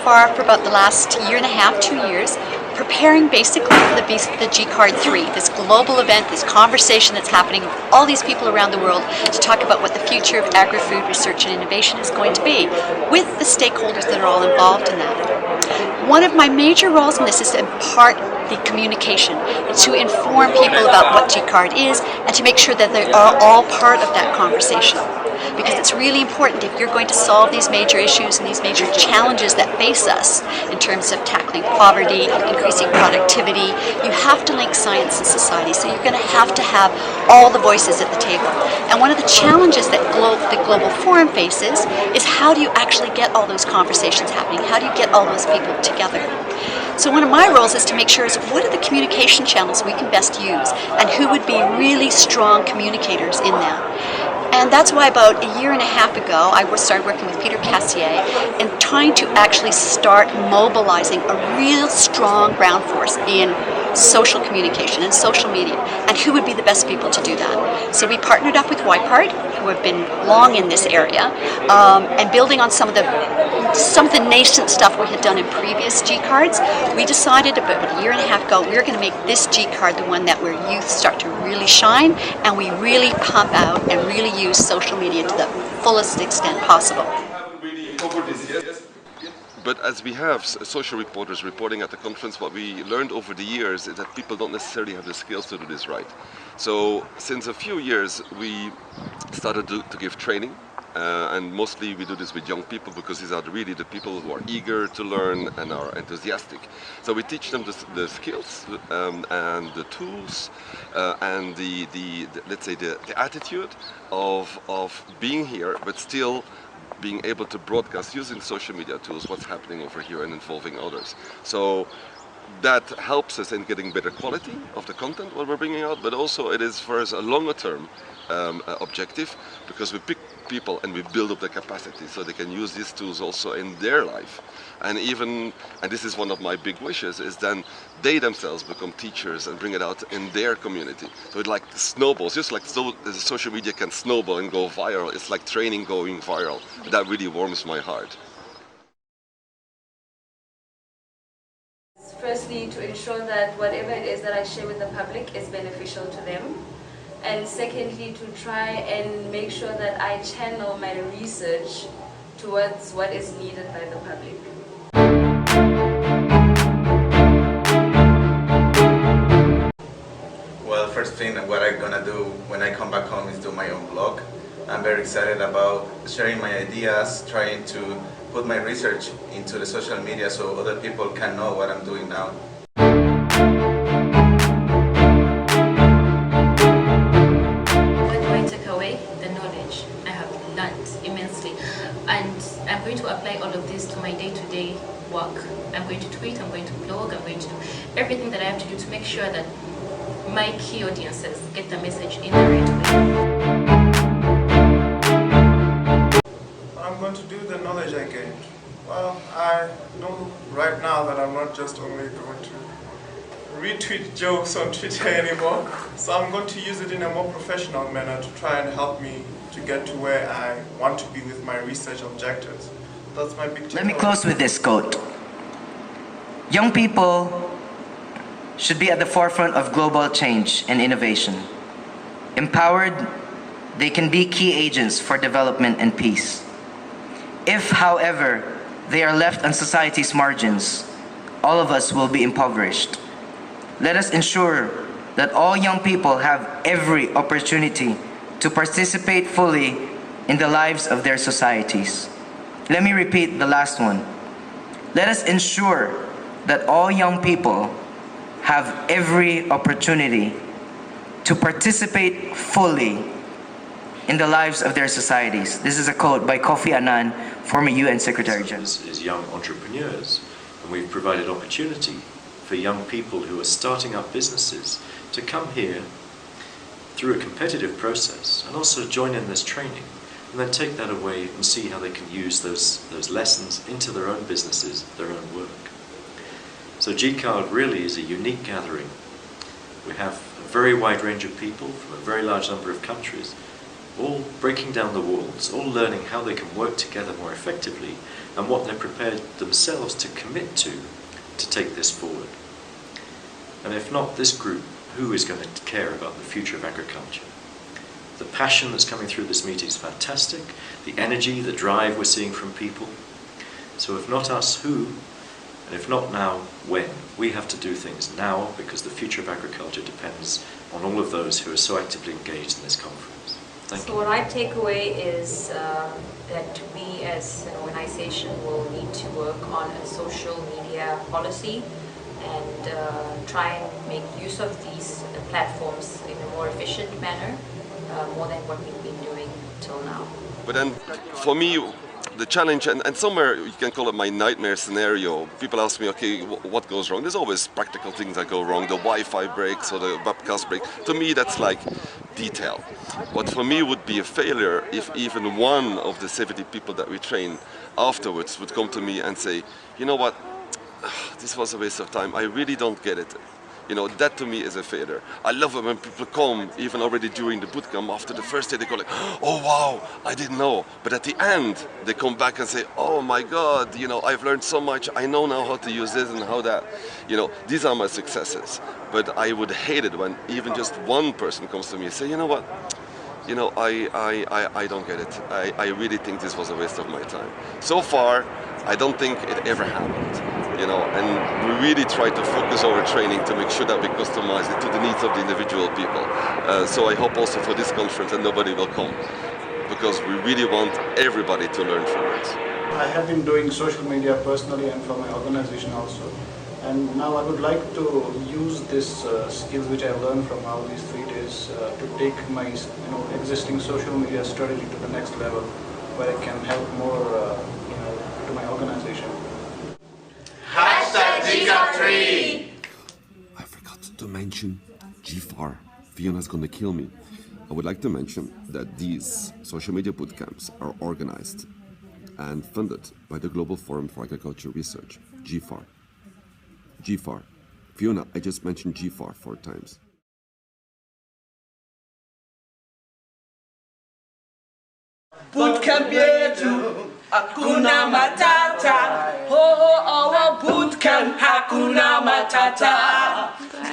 far for about the last year and a half, 2 years, preparing basically for the GCAR 3, this global event, this conversation that's happening with all these people around the world to talk about what the future of agri-food research and innovation is going to be, with the stakeholders that are all involved in that. One of my major roles in this is to impart the communication, to inform people about what GCAR is, and to make sure that they are all part of that conversation. Because it's really important, if you're going to solve these major issues and these major challenges that face us in terms of tackling poverty, increasing productivity, you have to link science and society. So you're going to have all the voices at the table. And one of the challenges that the Global Forum faces is, how do you actually get all those conversations happening? How do you get all those people together? So one of my roles is to make sure what are the communication channels we can best use, and who would be really strong communicators in that. And that's why about a year and a half ago, I started working with Peter Cassier and trying to actually start mobilizing a real strong ground force in social communication and social media, and who would be the best people to do that. So we partnered up with YPART, who have been long in this area, and building on some of the nascent stuff we had done in previous GCARDs, we decided about a year and a half ago, we were going to make this GCARD the one where youth start to really shine, and we really pump out and really use social media to the fullest extent possible. But as we have social reporters reporting at the conference, what we learned over the years is that people don't necessarily have the skills to do this right. So since a few years we started to give training, and mostly we do this with young people, because these are really the people who are eager to learn and are enthusiastic. So we teach them the skills and the tools and let's say the attitude of being here, but still being able to broadcast using social media tools what's happening over here and involving others. So that helps us in getting better quality of the content what we're bringing out, but also it is for us a longer term objective, because we pick people and we build up the capacity so they can use these tools also in their life. And this is one of my big wishes, is then they themselves become teachers and bring it out in their community. So it like snowballs, just like social media can snowball and go viral. It's like training going viral. That really warms my heart. Firstly, to ensure that whatever it is that I share with the public is beneficial to them. And secondly, to try and make sure that I channel my research towards what is needed by the public. Well, first thing what I'm gonna do when I come back home is do my own blog. I'm very excited about sharing my ideas, trying to put my research into the social media so other people can know what I'm doing now. What do I take away? The knowledge. I have learned immensely, and I'm going to apply all of this to my day-to-day work. I'm going to tweet, I'm going to blog, I'm going to do everything that I have to do to make sure that my key audiences get the message in the right way. I'm going to do the knowledge I gained. Well, I know right now that I'm not just only going to retweet jokes on Twitter anymore, so I'm going to use it in a more professional manner to try and help me to get to where I want to be with my research objectives. That's my big takeaway. Let me close with this quote. Young people should be at the forefront of global change and innovation. Empowered, they can be key agents for development and peace. If, however, they are left on society's margins, all of us will be impoverished. Let us ensure that all young people have every opportunity to participate fully in the lives of their societies. Let me repeat the last one. Let us ensure that all young people have every opportunity to participate fully in the lives of their societies. This is a quote by Kofi Annan, former UN Secretary General. Is young entrepreneurs, and we've provided opportunity for young people who are starting up businesses to come here through a competitive process and also join in this training, and then take that away and see how they can use those lessons into their own businesses, their own work. So GCAR really is a unique gathering. We have a very wide range of people from a very large number of countries. all breaking down the walls, all learning how they can work together more effectively and what they're prepared themselves to commit to take this forward. And if not this group, who is going to care about the future of agriculture? The passion that's coming through this meeting is fantastic, the energy, the drive we're seeing from people. So if not us, who? And if not now, when? We have to do things now because the future of agriculture depends on all of those who are so actively engaged in this conference. Thank you. So what I take away is that we as an organization will need to work on a social media policy and try and make use of these platforms in a more efficient manner, more than what we've been doing till now. But then, for me, the challenge, and somewhere you can call it my nightmare scenario, people ask me, okay, what goes wrong? There's always practical things that go wrong, the Wi-Fi breaks or the webcast break. To me, that's like detail. What for me would be a failure if even one of the 70 people that we train afterwards would come to me and say, you know what, this was a waste of time, I really don't get it. You know, that to me is a failure. I love it when people come, even already during the bootcamp, after the first day they go like, oh wow, I didn't know. But at the end, they come back and say, oh my God, you know, I've learned so much, I know now how to use this and how that. You know, these are my successes. But I would hate it when even just one person comes to me and say, you know what, you know, I don't get it. I really think this was a waste of my time. So far, I don't think it ever happened. You know, and we really try to focus our training to make sure that we customize it to the needs of the individual people. So I hope also for this conference that nobody will come, because we really want everybody to learn from it. I have been doing social media personally and for my organization also. And now I would like to use this skills which I learned from all these 3 days to take my existing social media strategy to the next level, where I can help more to my organization. #GCAR3! I forgot to mention GFAR. Fiona's gonna kill me. I would like to mention that these social media bootcamps are organized and funded by the Global Forum for Agriculture Research, GFAR. GFAR. Fiona, I just mentioned GFAR 4 times. Bootcamp yetu hakuna matata. Our bootcamp hakuna matata.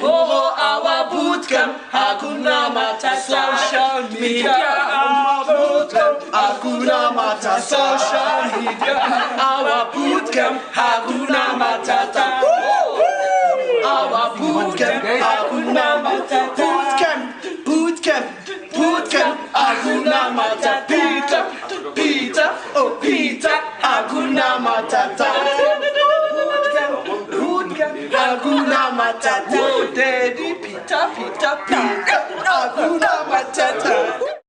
Our bootcamp hakuna matata. Social media bootcamp hakuna matata. Social media our bootcamp hakuna matata. Our bootcamp hakuna matata. Bootcamp hakuna matata. Peter, hakuna matata. Bootcamp, hakuna matata. Daddy, Peter, hakuna matata.